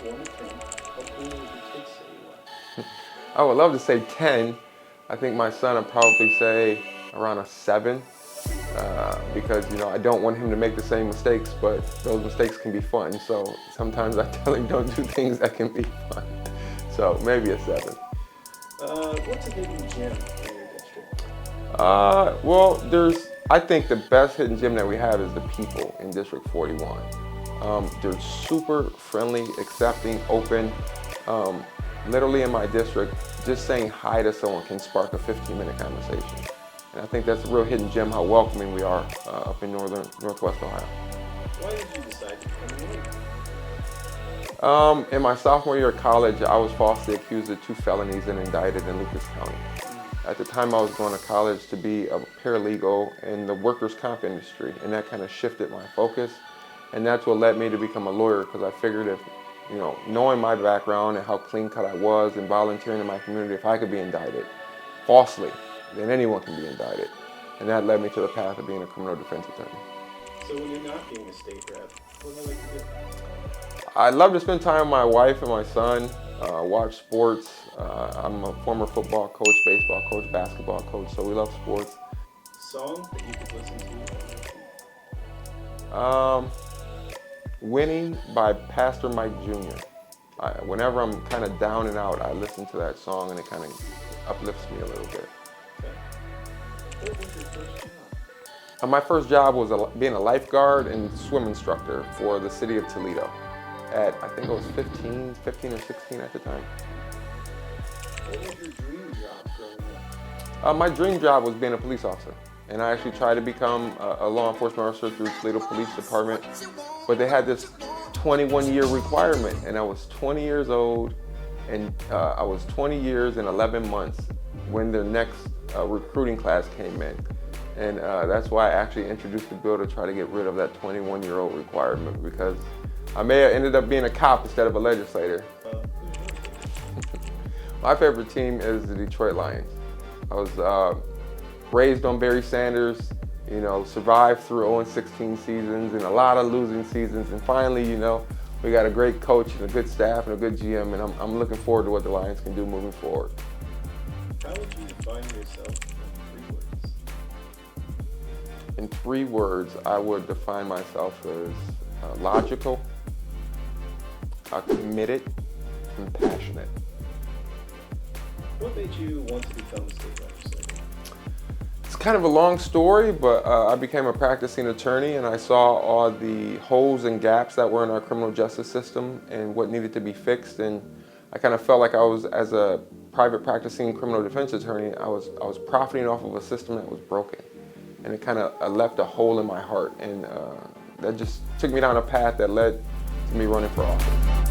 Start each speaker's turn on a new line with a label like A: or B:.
A: 1 to 10, how cool would your kids say you are?
B: I would love to say 10. I think my son would probably say around a 7 because, I don't want him to make the same mistakes, but those mistakes can be fun. So sometimes I tell him don't do things that can be fun. So maybe a 7.
A: What's a hidden gem in your district?
B: I think the best hidden gem that we have is the people in District 41. They're super friendly, accepting, open. Literally in my district, just saying hi to someone can spark a 15-minute conversation. And I think that's a real hidden gem, how welcoming we are up in Northwest Ohio.
A: Why did you decide to become a lawyer?
B: In my sophomore year of college, I was falsely accused of 2 felonies and indicted in Lucas County. At the time, I was going to college to be a paralegal in the workers' comp industry, and that kind of shifted my focus. And that's what led me to become a lawyer, because I figured if, knowing my background and how clean cut I was and volunteering in my community, if I could be indicted falsely, then anyone can be indicted. And that led me to the path of being a criminal defense attorney.
A: So when you're not being a state rep, what do you like to do?
B: I love to spend time with my wife and my son, watch sports. I'm a former football coach, baseball coach, basketball coach, so we love sports.
A: Song that you could listen to on repeat?
B: Winning by Pastor Mike Jr. Whenever I'm kind of down and out, I listen to that song and it kind of uplifts me a little bit.
A: Okay. What was your first job?
B: My first job was being a lifeguard and swim instructor for the city of Toledo at, I think I was 15 or 16 at the time.
A: What was your dream job growing up?
B: My dream job was being a police officer. And I actually tried to become a law enforcement officer through Toledo Police Department. But they had this 21-year requirement, and I was 20 years old, and I was 20 years and 11 months when their next recruiting class came in. And that's why I actually introduced the bill to try to get rid of that 21-year-old requirement, because I may have ended up being a cop instead of a legislator. My favorite team is the Detroit Lions. I was raised on Barry Sanders, survived through 0-16 seasons and a lot of losing seasons. And finally, we got a great coach and a good staff and a good GM, and I'm looking forward to what the Lions can do moving forward.
A: How would you define yourself in 3 words?
B: In 3 words, I would define myself as logical, committed, and passionate.
A: What made you want to become a state legislator?
B: It's kind of a long story, but I became a practicing attorney and I saw all the holes and gaps that were in our criminal justice system and what needed to be fixed. And I kind of felt like as a private practicing criminal defense attorney, I was profiting off of a system that was broken. And it kind of left a hole in my heart. And that just took me down a path that led to me running for office.